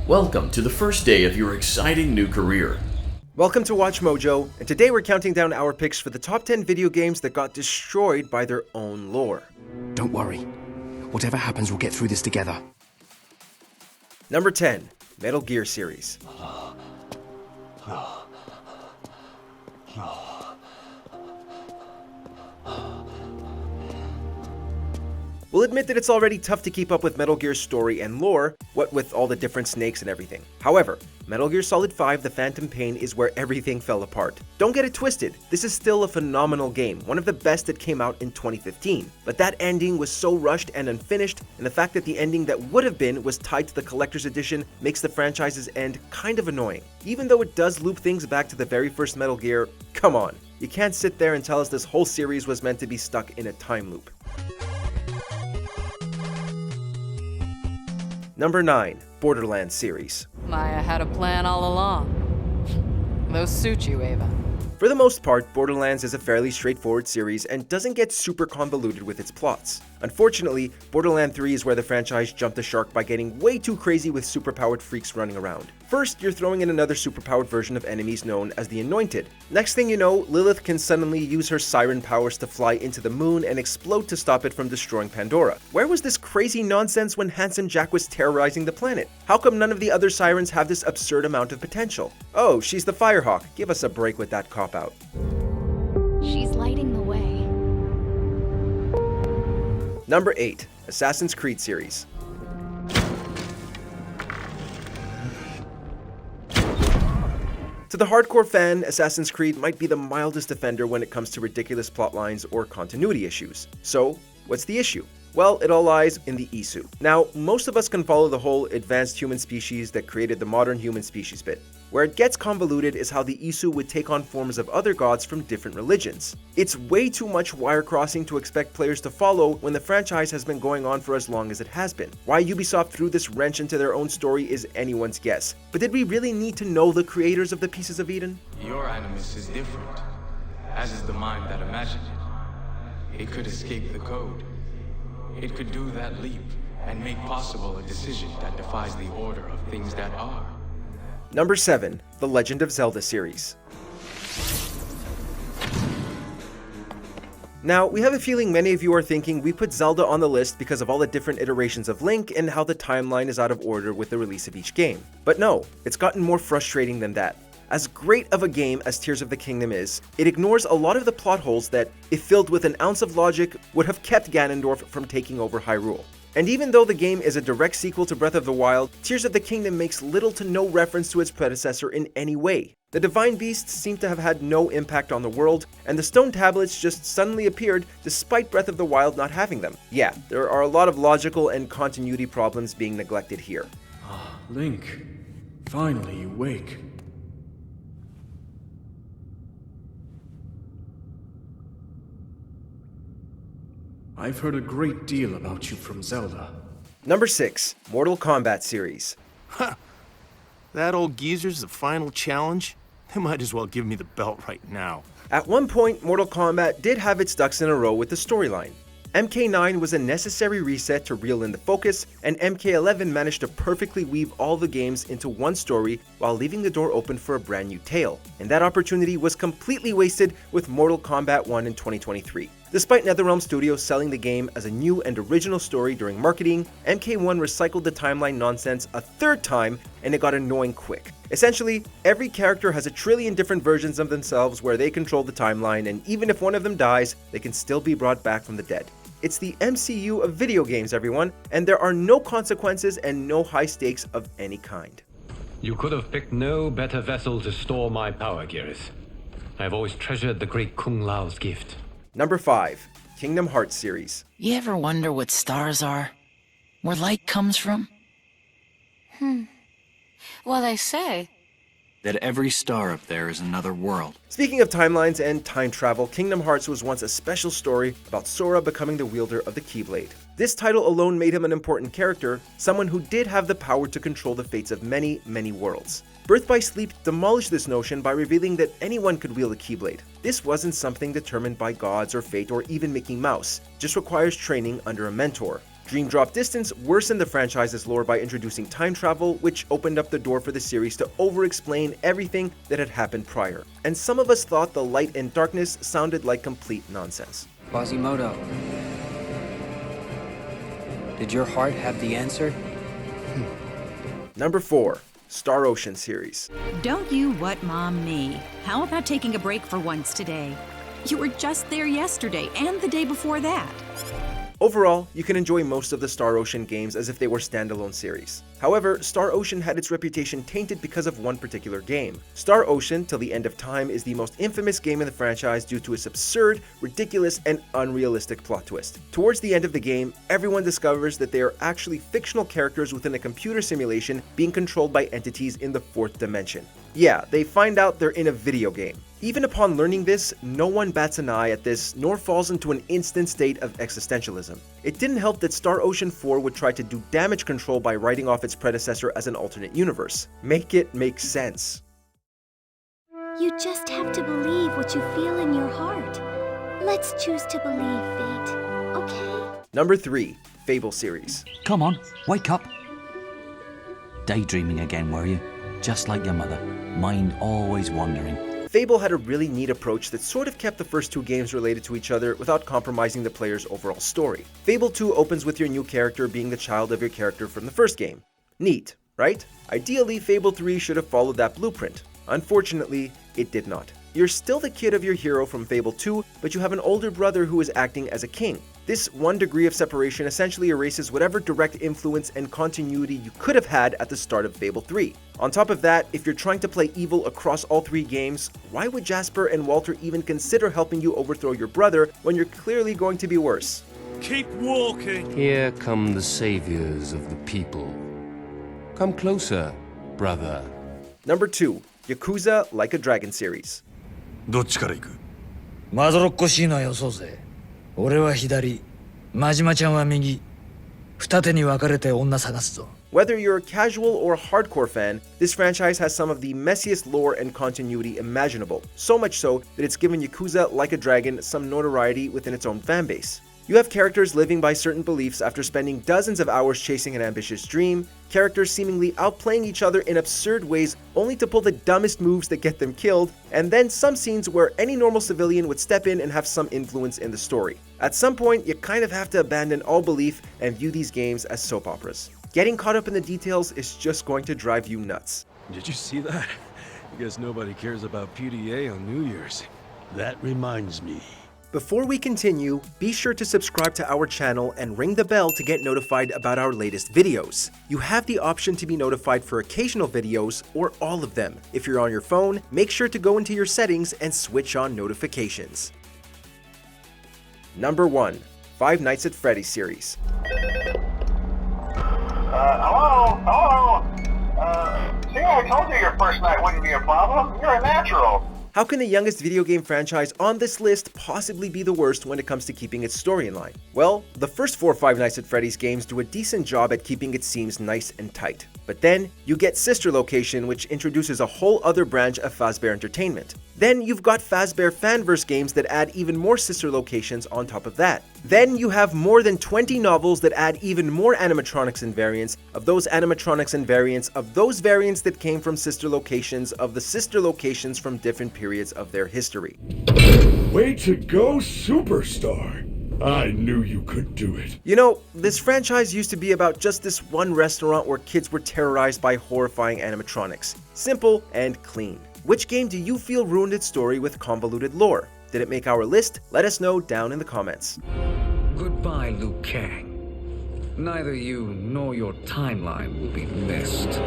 Welcome to the first day of your exciting new career. Welcome to WatchMojo, and today we're counting down our picks for the top 10 video games that got destroyed by their own lore. Don't worry. Whatever happens, we'll get through this together. Number 10, Metal Gear series. We'll admit that it's already tough to keep up with Metal Gear's story and lore, what with all the different snakes and everything. However, Metal Gear Solid 5 The Phantom Pain is where everything fell apart. Don't get it twisted, this is still a phenomenal game, one of the best that came out in 2015. But that ending was so rushed and unfinished, and the fact that the ending that would have been was tied to the collector's edition makes the franchise's end kind of annoying. Even though it does loop things back to the very first Metal Gear, come on. You can't sit there and tell us this whole series was meant to be stuck in a time loop. Number 9, Borderlands series. Maya had a plan all along. Those suit you, Ava. For the most part, Borderlands is a fairly straightforward series and doesn't get super convoluted with its plots. Unfortunately, Borderlands 3 is where the franchise jumped the shark by getting way too crazy with superpowered freaks running around. First, you're throwing in another superpowered version of enemies known as the Anointed. Next thing you know, Lilith can suddenly use her siren powers to fly into the moon and explode to stop it from destroying Pandora. Where was this crazy nonsense when Handsome Jack was terrorizing the planet? How come none of the other sirens have this absurd amount of potential? Oh, she's the Firehawk. Give us a break with that cop-out. She's lighting the way. Number 8, Assassin's Creed series. To the hardcore fan, Assassin's Creed might be the mildest offender when it comes to ridiculous plotlines or continuity issues. So, what's the issue? Well, it all lies in the Isu. Now, most of us can follow the whole advanced human species that created the modern human species bit. Where it gets convoluted is how the Isu would take on forms of other gods from different religions. It's way too much wire crossing to expect players to follow when the franchise has been going on for as long as it has been. Why Ubisoft threw this wrench into their own story is anyone's guess. But did we really need to know the creators of the Pieces of Eden? Your animus is different, as is the mind that imagined it. It could escape the code. It could do that leap and make possible a decision that defies the order of things that are. Number 7, The Legend of Zelda series. Now, we have a feeling many of you are thinking we put Zelda on the list because of all the different iterations of Link and how the timeline is out of order with the release of each game. But no, it's gotten more frustrating than that. As great of a game as Tears of the Kingdom is, it ignores a lot of the plot holes that, if filled with an ounce of logic, would have kept Ganondorf from taking over Hyrule. And even though the game is a direct sequel to Breath of the Wild, Tears of the Kingdom makes little to no reference to its predecessor in any way. The Divine Beasts seem to have had no impact on the world, and the stone tablets just suddenly appeared despite Breath of the Wild not having them. Yeah, there are a lot of logical and continuity problems being neglected here. Link, finally you wake. I've heard a great deal about you from Zelda. Number 6, Mortal Kombat series. That old geezer's the final challenge? They might as well give me the belt right now. At one point, Mortal Kombat did have its ducks in a row with the storyline. MK9 was a necessary reset to reel in the focus, and MK11 managed to perfectly weave all the games into one story while leaving the door open for a brand new tale. And that opportunity was completely wasted with Mortal Kombat 1 in 2023. Despite NetherRealm Studios selling the game as a new and original story during marketing, MK1 recycled the timeline nonsense a third time, and it got annoying quick. Essentially, every character has a trillion different versions of themselves where they control the timeline, and even if one of them dies, they can still be brought back from the dead. It's the MCU of video games, everyone, and there are no consequences and no high stakes of any kind. You could have picked no better vessel to store my power, Gareth. I have always treasured the great Kung Lao's gift. Number 5, Kingdom Hearts series. You ever wonder what stars are? Where light comes from? Well, they say That every star up there is another world. Speaking of timelines and time travel, Kingdom Hearts was once a special story about Sora becoming the wielder of the Keyblade. This title alone made him an important character, someone who did have the power to control the fates of many, many worlds. Birth by Sleep demolished this notion by revealing that anyone could wield a Keyblade. This wasn't something determined by gods or fate or even Mickey Mouse, just requires training under a mentor. Dream Drop Distance worsened the franchise's lore by introducing time travel, which opened up the door for the series to over-explain everything that had happened prior. And some of us thought the light and darkness sounded like complete nonsense. Quasimodo, did your heart have the answer? Number 4. Star Ocean series. Don't you what mom me? How about taking a break for once today? You were just there yesterday and the day before that. Overall, you can enjoy most of the Star Ocean games as if they were standalone series. However, Star Ocean had its reputation tainted because of one particular game. Star Ocean, Till the End of Time, is the most infamous game in the franchise due to its absurd, ridiculous, and unrealistic plot twist. Towards the end of the game, everyone discovers that they are actually fictional characters within a computer simulation being controlled by entities in the 4th dimension. Yeah, they find out they're in a video game. Even upon learning this, no one bats an eye at this, nor falls into an instant state of existentialism. It didn't help that Star Ocean 4 would try to do damage control by writing off its predecessor as an alternate universe. Make it make sense. You just have to believe what you feel in your heart. Let's choose to believe, Fate, okay? Number 3. Fable series. Come on, wake up. Daydreaming again, were you? Just like your mother, mind always wandering. Fable had a really neat approach that sort of kept the first 2 games related to each other without compromising the player's overall story. Fable 2 opens with your new character being the child of your character from the first game. Neat, right? Ideally, Fable 3 should have followed that blueprint. Unfortunately, it did not. You're still the kid of your hero from Fable 2, but you have an older brother who is acting as a king. This one degree of separation essentially erases whatever direct influence and continuity you could have had at the start of Fable 3. On top of that, if you're trying to play evil across all 3 games, why would Jasper and Walter even consider helping you overthrow your brother when you're clearly going to be worse? Keep walking! Here come the saviors of the people. Come closer, brother. Number 2. Yakuza Like a Dragon series. どっちから行く？まどろっこしいのはよそうぜ。俺は左、真島ちゃんは右。二手に分かれて女探すぞ。Whether you're a casual or hardcore fan, this franchise has some of the messiest lore and continuity imaginable, so much so that it's given Yakuza Like a Dragon some notoriety within its own fanbase. You have characters living by certain beliefs after spending dozens of hours chasing an ambitious dream, characters seemingly outplaying each other in absurd ways only to pull the dumbest moves that get them killed, and then some scenes where any normal civilian would step in and have some influence in the story. At some point, you kind of have to abandon all belief and view these games as soap operas. Getting caught up in the details is just going to drive you nuts. Did you see that? I guess nobody cares about PDA on New Year's. That reminds me. Before we continue, be sure to subscribe to our channel and ring the bell to get notified about our latest videos. You have the option to be notified for occasional videos or all of them. If you're on your phone, make sure to go into your settings and switch on notifications. Number 1. Five Nights at Freddy's series. Hello? See, I told you your first night wouldn't be a problem. You're a natural. How can the youngest video game franchise on this list possibly be the worst when it comes to keeping its story in line? Well, the first 4 Five Nights at Freddy's games do a decent job at keeping its scenes nice and tight. But then, you get Sister Location, which introduces a whole other branch of Fazbear Entertainment. Then you've got Fazbear Fanverse games that add even more sister locations on top of that. Then you have more than 20 novels that add even more animatronics and variants of those animatronics and variants of those variants that came from sister locations of the sister locations from different periods of their history. Way to go, superstar! I knew you could do it. You know, this franchise used to be about just this one restaurant where kids were terrorized by horrifying animatronics. Simple and clean. Which game do you feel ruined its story with convoluted lore? Did it make our list? Let us know down in the comments. Goodbye, Liu Kang. Neither you nor your timeline will be missed.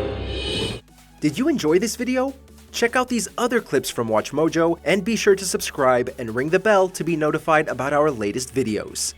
Did you enjoy this video? Check out these other clips from WatchMojo and be sure to subscribe and ring the bell to be notified about our latest videos.